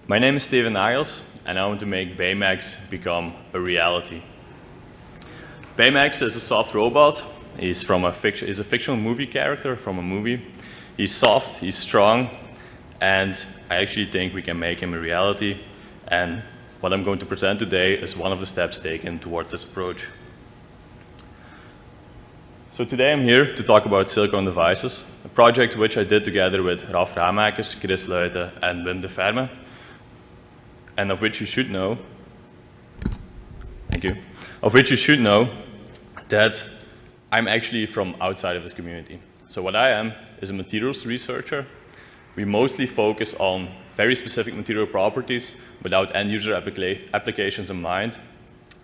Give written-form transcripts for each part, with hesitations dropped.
My name is Steven Nagels, and I want to make Baymax become a reality. Baymax is a soft robot. He's a fictional movie character from a movie. He's soft, he's strong, and I actually think we can make him a reality. And what I'm going to present today is one of the steps taken towards this approach. So today I'm here to talk about Silicone Devices, a project which I did together with Ramakers, Kris, Luyten, and Deferme, and of which you should know, that I'm actually from outside of this community. So what I am is a materials researcher. We mostly focus on very specific material properties without end-user applications in mind.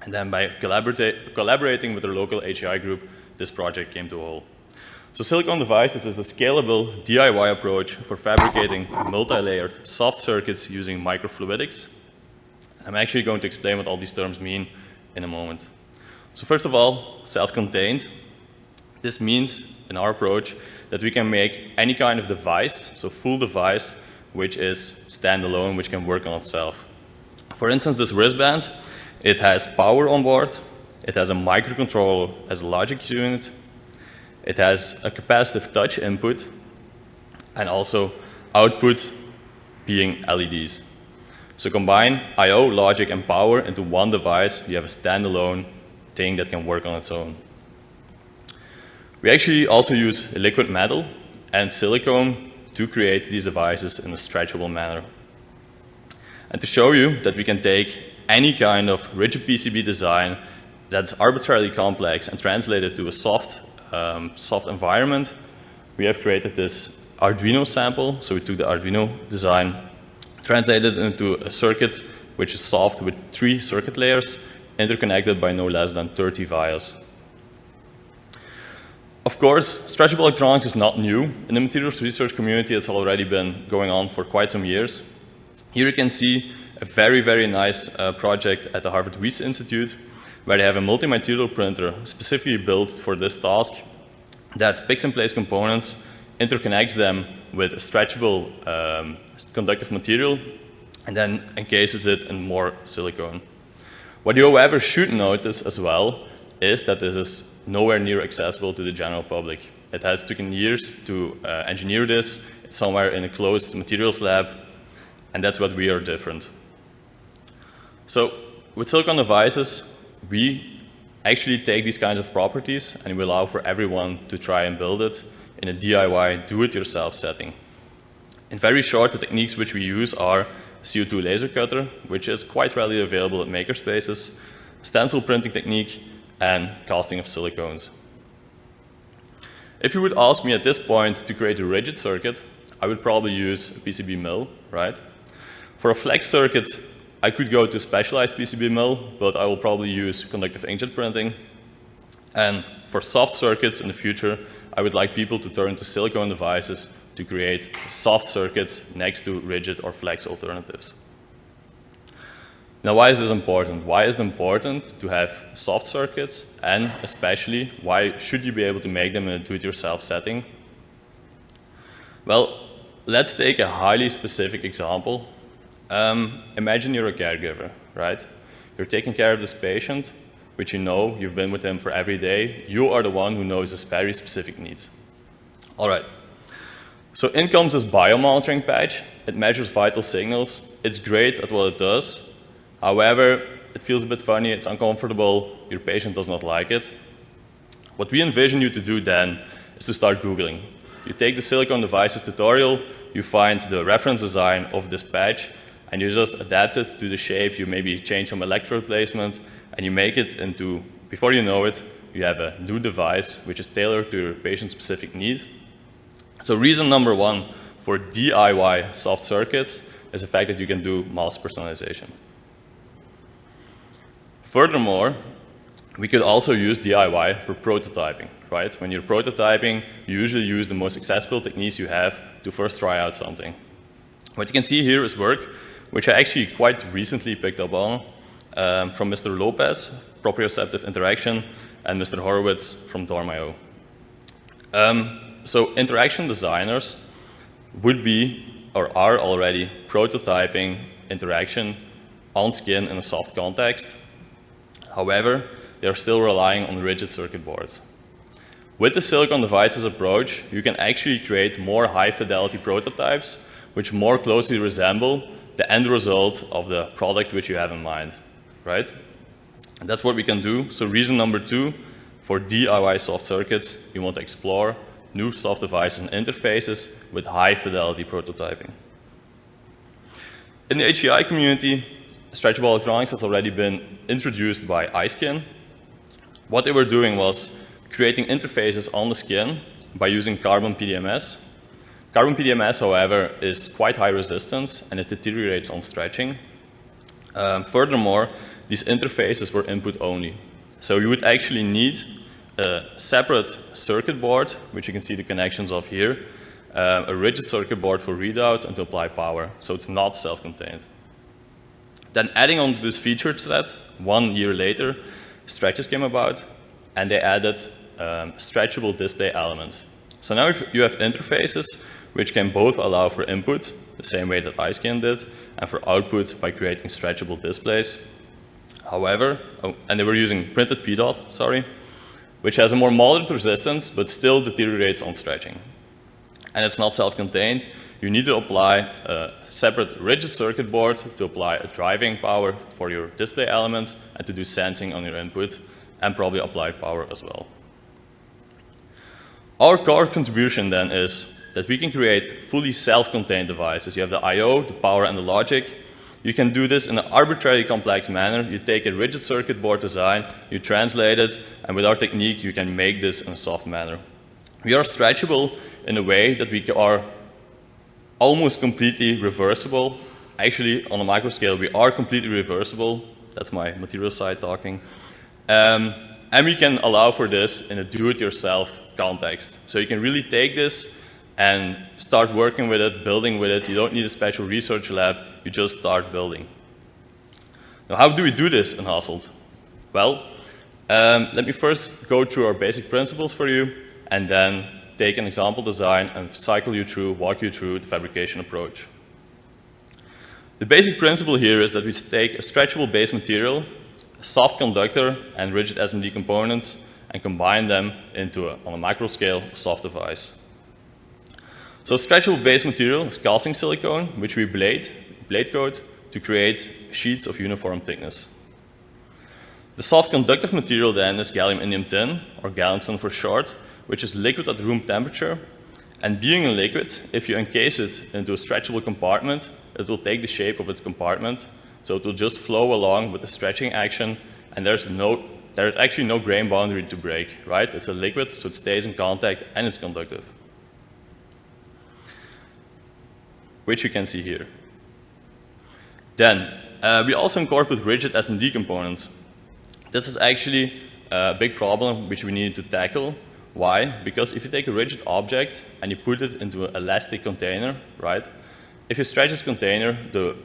And then by collaborating with the local HCI group, this project came to a whole. So Silicone Devices is a scalable DIY approach for fabricating multi-layered soft circuits using microfluidics. I'm actually going to explain what all these terms mean in a moment. So first of all, self-contained. This means, in our approach, that we can make any kind of device, so full device, which is standalone, which can work on itself. For instance, this wristband, it has power on board, it has a microcontroller as a logic unit, it has a capacitive touch input, and also output being LEDs. So combine I/O, logic, and power into one device, you have a standalone thing that can work on its own. We actually also use liquid metal and silicone to create these devices in a stretchable manner. And to show you that we can take any kind of rigid PCB design that's arbitrarily complex and translate it to a soft environment, we have created this Arduino sample. So we took the Arduino design, translated it into a circuit which is soft with 3 circuit layers interconnected by no less than 30 vias. Of course, stretchable electronics is not new. In the materials research community, it's already been going on for quite some years. Here you can see a very, very nice project at the Harvard Wyss Institute, where they have a multi-material printer specifically built for this task that picks and places components, interconnects them with a stretchable conductive material, and then encases it in more silicone. What you, however, should notice as well is that this is nowhere near accessible to the general public. It has taken years to engineer this. It's somewhere in a closed materials lab, and that's what we are different. So with Silicone Devices, we actually take these kinds of properties and we allow for everyone to try and build it in a DIY, do-it-yourself setting. In very short, the techniques which we use are CO2 laser cutter, which is quite readily available at makerspaces, stencil printing technique, and casting of silicones. If you would ask me at this point to create a rigid circuit, I would probably use a PCB mill, right? For a flex circuit, I could go to specialized PCB mill, but I will probably use conductive inkjet printing. And for soft circuits in the future, I would like people to turn to Silicone Devices to create soft circuits next to rigid or flex alternatives. Now, why is this important? Why is it important to have soft circuits, and especially, why should you be able to make them in a do-it-yourself setting? Well, let's take a highly specific example. Imagine you're a caregiver, right? You're taking care of this patient, which you know, you've been with him for every day. You are the one who knows his very specific needs. All right. So in comes this biomonitoring patch. It measures vital signals. It's great at what it does. However, it feels a bit funny, it's uncomfortable, your patient does not like it. What we envision you to do then is to start Googling. You take the Silicone Devices tutorial, you find the reference design of this patch, and you just adapt it to the shape, you maybe change some electrode placement, and you make it into, before you know it, you have a new device which is tailored to your patient's specific need. So reason number 1 for DIY soft circuits is the fact that you can do mass personalization. Furthermore, we could also use DIY for prototyping, right? When you're prototyping, you usually use the most accessible techniques you have to first try out something. What you can see here is work which I actually quite recently picked up on from Mr. Lopez, proprioceptive interaction, and Mr. Horowitz from Dorm.io. So interaction designers would be, or are already, prototyping interaction on skin in a soft context. However, they are still relying on rigid circuit boards. With the Silicone Devices approach, you can actually create more high-fidelity prototypes which more closely resemble the end result of the product which you have in mind, right? And that's what we can do. So reason number 2, for DIY soft circuits, you want to explore new soft devices and interfaces with high-fidelity prototyping. In the HCI community, stretchable electronics has already been introduced by iSkin. What they were doing was creating interfaces on the skin by using carbon PDMS. Carbon PDMS, however, is quite high resistance and it deteriorates on stretching. Furthermore, these interfaces were input only. So you would actually need a separate circuit board, which you can see the connections of here, a rigid circuit board for readout and to apply power. So it's not self-contained. Then adding on to this feature set, 1 year later, stretches came about and they added stretchable display elements. So now if you have interfaces which can both allow for input, the same way that iSkin did, and for output by creating stretchable displays. However, and they were using printed PDOT, sorry, which has a more moderate resistance but still deteriorates on stretching. And it's not self-contained. You need to apply a separate rigid circuit board to apply a driving power for your display elements and to do sensing on your input and probably apply power as well. Our core contribution then is that we can create fully self-contained devices. You have the I/O, the power, and the logic. You can do this in an arbitrarily complex manner. You take a rigid circuit board design, you translate it, and with our technique, you can make this in a soft manner. We are stretchable in a way that we are almost completely reversible. Actually, on a micro scale, we are completely reversible. That's my material side talking. And we can allow for this in a do-it-yourself context. So you can really take this and start working with it, building with it. You don't need a special research lab. You just start building. Now, how do we do this in Hasselt? Well, let me first go through our basic principles for you, and then take an example design and cycle you through, walk you through the fabrication approach. The basic principle here is that we take a stretchable base material, a soft conductor, and rigid SMD components, and combine them into, on a micro scale, a soft device. So stretchable base material is calcing silicone, which we blade coat to create sheets of uniform thickness. The soft conductive material then is gallium indium tin, or gallium tin for short, which is liquid at room temperature. And being a liquid, if you encase it into a stretchable compartment, it will take the shape of its compartment. So it will just flow along with the stretching action, and there's actually no grain boundary to break, right? It's a liquid, so it stays in contact and it's conductive, which you can see here. Then, we also incorporate rigid SMD components. This is actually a big problem which we needed to tackle. Why? Because if you take a rigid object and you put it into an elastic container, right? If you stretch this container, the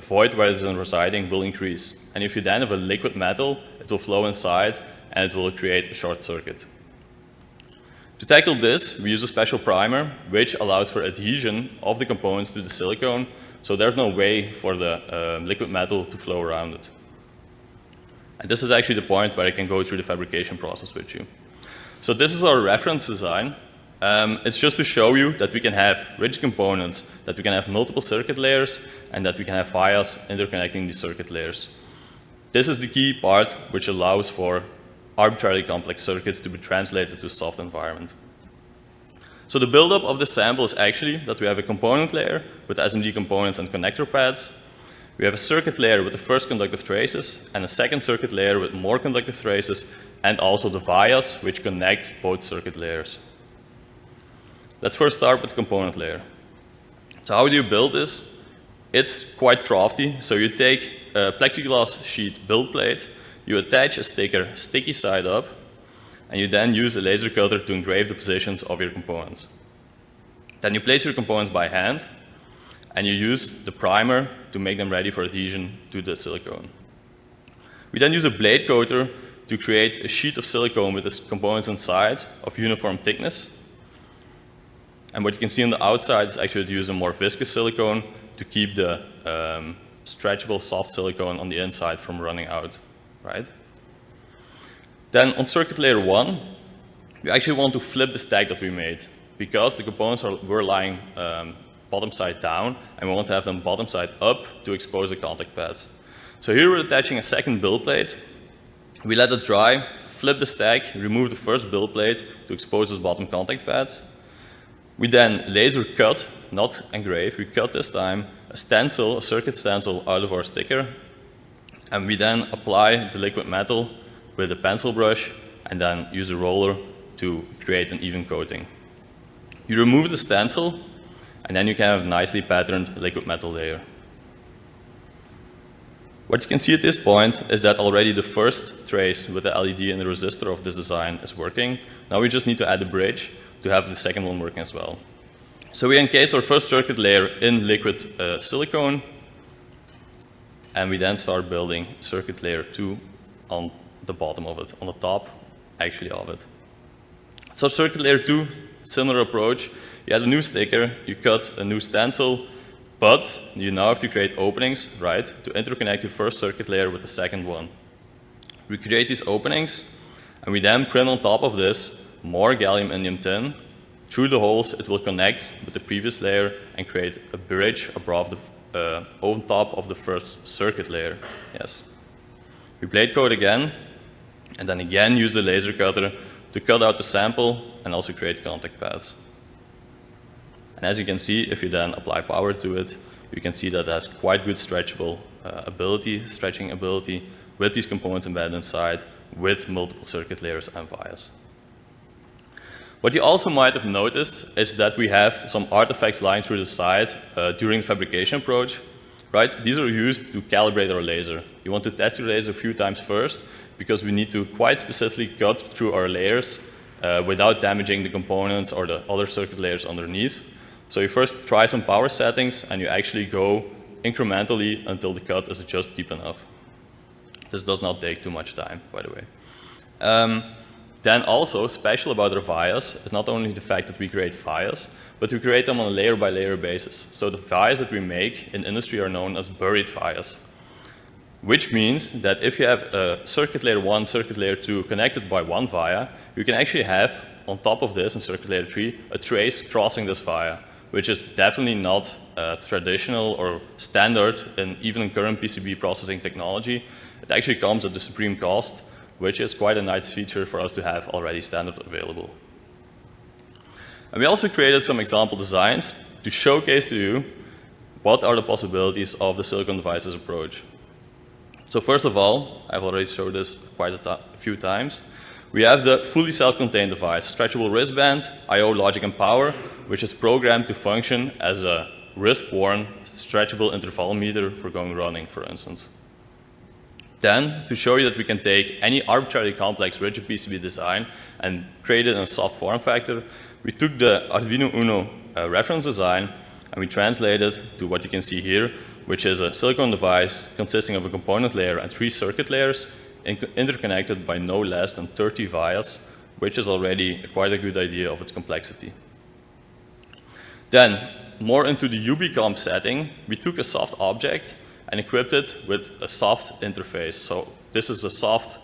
void where it is residing will increase. And if you then have a liquid metal, it will flow inside and it will create a short circuit. To tackle this, we use a special primer which allows for adhesion of the components to the silicone, so there's no way for the liquid metal to flow around it. And this is actually the point where I can go through the fabrication process with you. So this is our reference design. It's just to show you that we can have rigid components, that we can have multiple circuit layers, and that we can have vias interconnecting these circuit layers. This is the key part which allows for arbitrarily complex circuits to be translated to a soft environment. So the buildup of the sample is actually that we have a component layer with SMD components and connector pads. We have a circuit layer with the first conductive traces, and a second circuit layer with more conductive traces, and also the vias which connect both circuit layers. Let's first start with the component layer. So how do you build this? It's quite crafty. So you take a plexiglass sheet build plate, you attach a sticker sticky side up, and you then use a laser cutter to engrave the positions of your components. Then you place your components by hand, and you use the primer to make them ready for adhesion to the silicone. We then use a blade coater to create a sheet of silicone with the components inside of uniform thickness. And what you can see on the outside is actually to use a more viscous silicone to keep the stretchable soft silicone on the inside from running out, right? Then on circuit layer 1, we actually want to flip the stack that we made because the components were lying bottom side down, and we want to have them bottom side up to expose the contact pads. So here we're attaching a second build plate. We let it dry, flip the stack, remove the first build plate to expose those bottom contact pads. We then laser cut, not engrave, we cut this time, a stencil, a circuit stencil out of our sticker, and we then apply the liquid metal with a pencil brush and then use a roller to create an even coating. You remove the stencil, and then you can have a nicely patterned liquid metal layer. What you can see at this point is that already the first trace with the LED and the resistor of this design is working. Now we just need to add a bridge to have the second one working as well. So we encase our first circuit layer in liquid silicone, and we then start building circuit layer 2 on the bottom of it, on the top actually of it. So circuit layer 2, similar approach. You add a new sticker, you cut a new stencil, but you now have to create openings, right, to interconnect your first circuit layer with the second one. We create these openings, and we then print on top of this more gallium indium tin. Through the holes, it will connect with the previous layer and create a bridge above the, on top of the first circuit layer. Yes. We blade coat again, and then again use the laser cutter to cut out the sample and also create contact pads. And as you can see, if you then apply power to it, you can see that it has quite good stretching ability with these components embedded inside with multiple circuit layers and vias. What you also might have noticed is that we have some artifacts lying through the side during the fabrication approach, right? These are used to calibrate our laser. You want to test your laser a few times first because we need to quite specifically cut through our layers without damaging the components or the other circuit layers underneath. So you first try some power settings, and you actually go incrementally until the cut is just deep enough. This does not take too much time, by the way. Then also, special about our vias is not only the fact that we create vias, but we create them on a layer-by-layer basis. So the vias that we make in industry are known as buried vias, which means that if you have a circuit layer 1, circuit layer 2 connected by one via, you can actually have, on top of this in circuit layer 3, a trace crossing this via, which is definitely not traditional or standard even in current PCB processing technology. It actually comes at the supreme cost, which is quite a nice feature for us to have already standard available. And we also created some example designs to showcase to you what are the possibilities of the Silicone Devices approach. So first of all, I've already showed this quite a few times. We have the fully self-contained device, stretchable wristband, I/O logic and power, which is programmed to function as a wrist-worn stretchable intervalometer for going running, for instance. Then, to show you that we can take any arbitrarily complex rigid PCB design and create it in a soft form factor, we took the Arduino Uno reference design and we translated to what you can see here, which is a silicone device consisting of a component layer and 3 circuit layers interconnected by no less than 30 vias, which is already quite a good idea of its complexity. Then, more into the UBComp setting, we took a soft object and equipped it with a soft interface. So this is a soft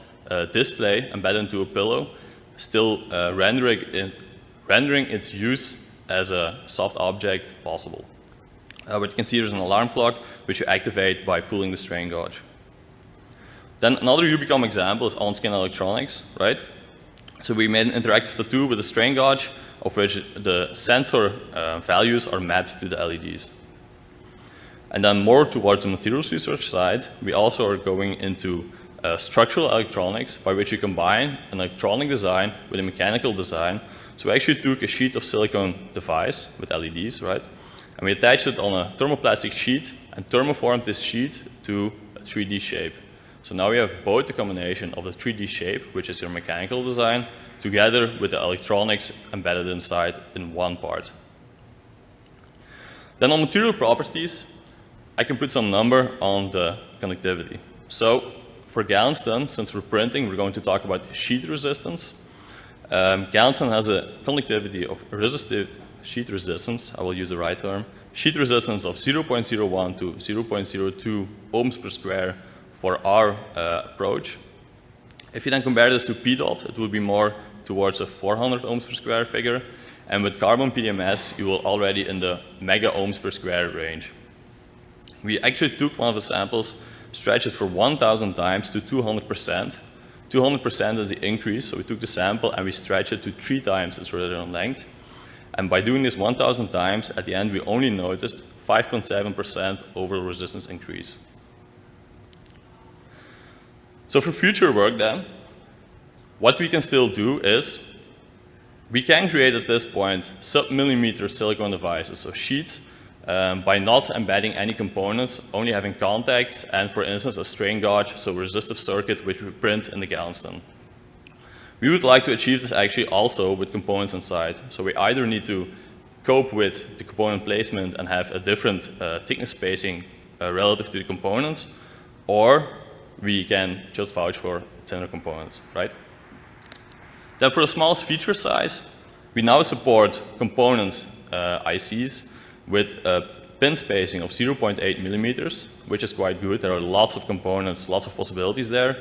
display embedded into a pillow, still rendering its use as a soft object possible. What you can see, there's an alarm clock, which you activate by pulling the strain gauge. Then another UBComp example is on-skin electronics, right? So we made an interactive tattoo with a strain gauge, of which the sensor values are mapped to the LEDs. And then more towards the materials research side, we also are going into structural electronics, by which you combine an electronic design with a mechanical design. So we actually took a sheet of silicone device with LEDs, right? And we attached it on a thermoplastic sheet and thermoformed this sheet to a 3D shape. So now we have both the combination of the 3D shape, which is your mechanical design, together with the electronics embedded inside in one part. Then on material properties, I can put some number on the conductivity. So for Galveston, since we're printing, we're going to talk about sheet resistance. Galveston has a conductivity of sheet resistance, I will use the right term, sheet resistance of 0.01 to 0.02 ohms per square for our approach. If you then compare this to PDOT, it will be more towards a 400 ohms per square figure. And with carbon PDMS, you will already in the mega ohms per square range. We actually took one of the samples, stretched it for 1,000 times to 200%. 200% is the increase, so we took the sample and we stretched it to 3 times its radial length. And by doing this 1,000 times, at the end we only noticed 5.7% overall resistance increase. So for future work then, what we can still do is, we can create at this point sub-millimeter silicone devices, so sheets, by not embedding any components, only having contacts and, for instance, a strain gauge, so a resistive circuit which we print in the Galveston. We would like to achieve this actually also with components inside. So we either need to cope with the component placement and have a different thickness spacing relative to the components, or we can just vouch for thinner components, right? Then for the smallest feature size, we now support components, ICs, with a pin spacing of 0.8 millimeters, which is quite good. There are lots of components, lots of possibilities there.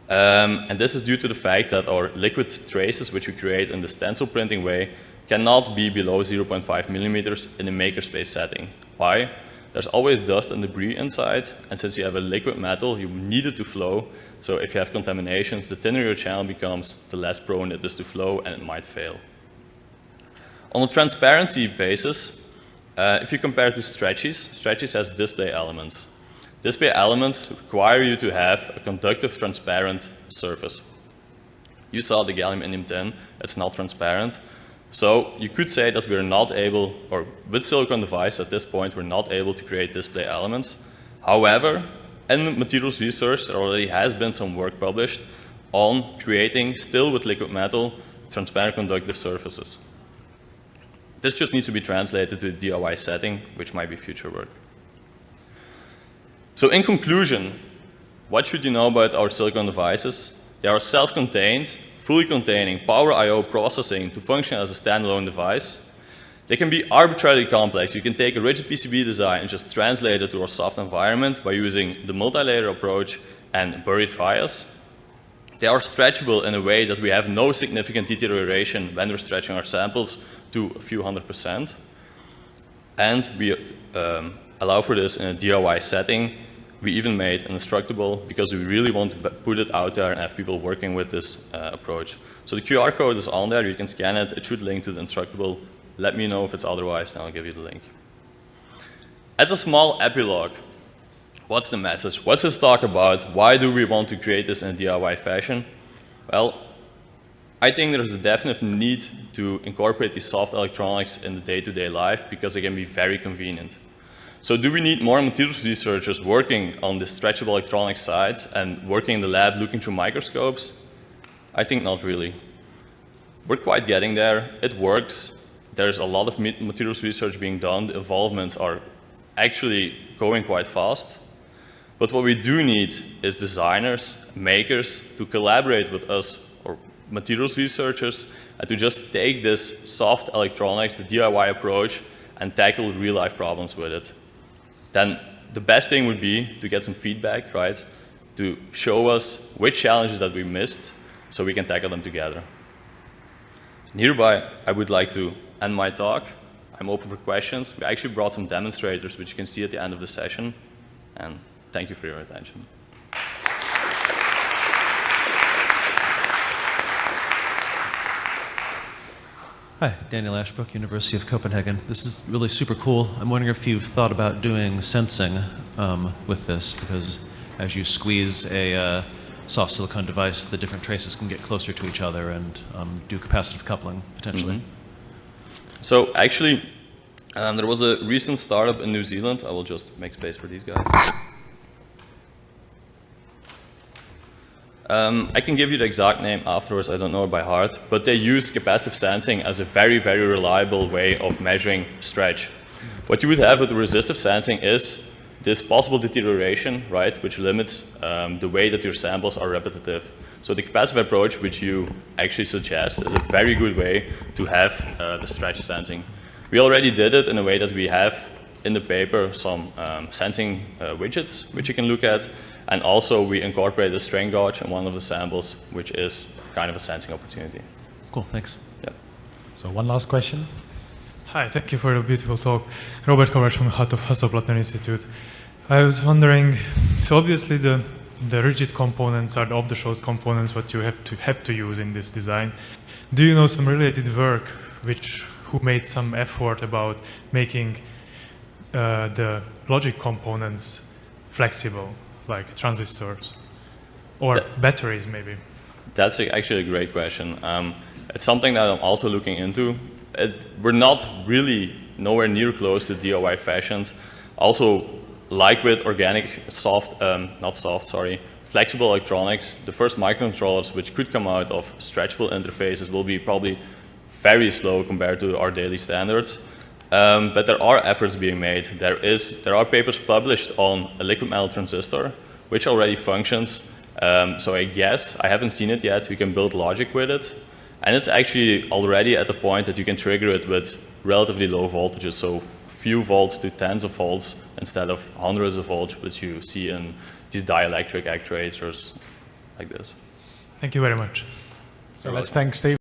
And this is due to the fact that our liquid traces, which we create in the stencil printing way, cannot be below 0.5 millimeters in a makerspace setting. Why? There's always dust and debris inside, and since you have a liquid metal, you need it to flow. So if you have contaminations, the thinner your channel becomes, the less prone it is to flow, and it might fail. On a transparency basis, if you compare to SIGCHI has display elements. Display elements require you to have a conductive, transparent surface. You saw the gallium indium tin, it's not transparent. So you could say that we're not able, or with silicone device at this point, we're not able to create display elements. However, in materials research, there already has been some work published on creating, still with liquid metal, transparent conductive surfaces. This just needs to be translated to a DIY setting, which might be future work. So in conclusion, what should you know about our silicone devices? They are self-contained, fully containing power I/O processing to function as a standalone device. They can be arbitrarily complex. You can take a rigid PCB design and just translate it to a soft environment by using the multi-layer approach and buried vias. They are stretchable in a way that we have no significant deterioration when we're stretching our samples to a few 100%. And we allow for this in a DIY setting. We even made an instructable because we really want to put it out there and have people working with this approach. So the QR code is on there, you can scan it, it should link to the instructable. Let me know if it's otherwise, and I'll give you the link. As a small epilogue, what's the message? What's this talk about? Why do we want to create this in a DIY fashion? Well, I think there's a definite need to incorporate these soft electronics in the day-to-day life because they can be very convenient. So do we need more materials researchers working on the stretchable electronics side and working in the lab looking through microscopes? I think not really. We're quite getting there. It works. There's a lot of materials research being done. The involvements are actually going quite fast. But what we do need is designers, makers, to collaborate with us or materials researchers and to just take this soft electronics, the DIY approach, and tackle real-life problems with it. Then the best thing would be to get some feedback, right? To show us which challenges that we missed so we can tackle them together. And hereby, I would like to end my talk. I'm open for questions. We actually brought some demonstrators, which you can see at the end of the session. And thank you for your attention. Hi, Daniel Ashbrook, University of Copenhagen. This is really super cool. I'm wondering if you've thought about doing sensing with this, because as you squeeze a soft silicone device, the different traces can get closer to each other and do capacitive coupling, potentially. Mm-hmm. So actually, there was a recent startup in New Zealand. I will just make space for these guys. I can give you the exact name afterwards, I don't know it by heart, but they use capacitive sensing as a very, very reliable way of measuring stretch. What you would have with the resistive sensing is this possible deterioration, right, which limits the way that your samples are repetitive. So the capacitive approach, which you actually suggest, is a very good way to have the stretch sensing. We already did it in a way that we have in the paper some sensing widgets, which you can look at. And also we incorporate a strain gauge in one of the samples, which is kind of a sensing opportunity. Cool, thanks. Yeah. So one last question. Hi, thank you for the beautiful talk. Robert Kovacs from Hasso-Plattner Institute. I was wondering, so obviously the rigid components are the off-the-shelf components what you have to use in this design. Do you know some related work who made some effort about making the logic components flexible, like transistors or batteries maybe? That's actually a great question. It's something that I'm also looking into. We're not really nowhere near close to DIY fashions. Also, like with organic flexible electronics, the first microcontrollers which could come out of stretchable interfaces will be probably very slow compared to our daily standards. But there are efforts being made. There are papers published on a liquid metal transistor, which already functions. So I guess, I haven't seen it yet, we can build logic with it. And it's actually already at the point that you can trigger it with relatively low voltages, so few volts to tens of volts instead of hundreds of volts, which you see in these dielectric actuators like this. Thank you very much. So let's thank Steve.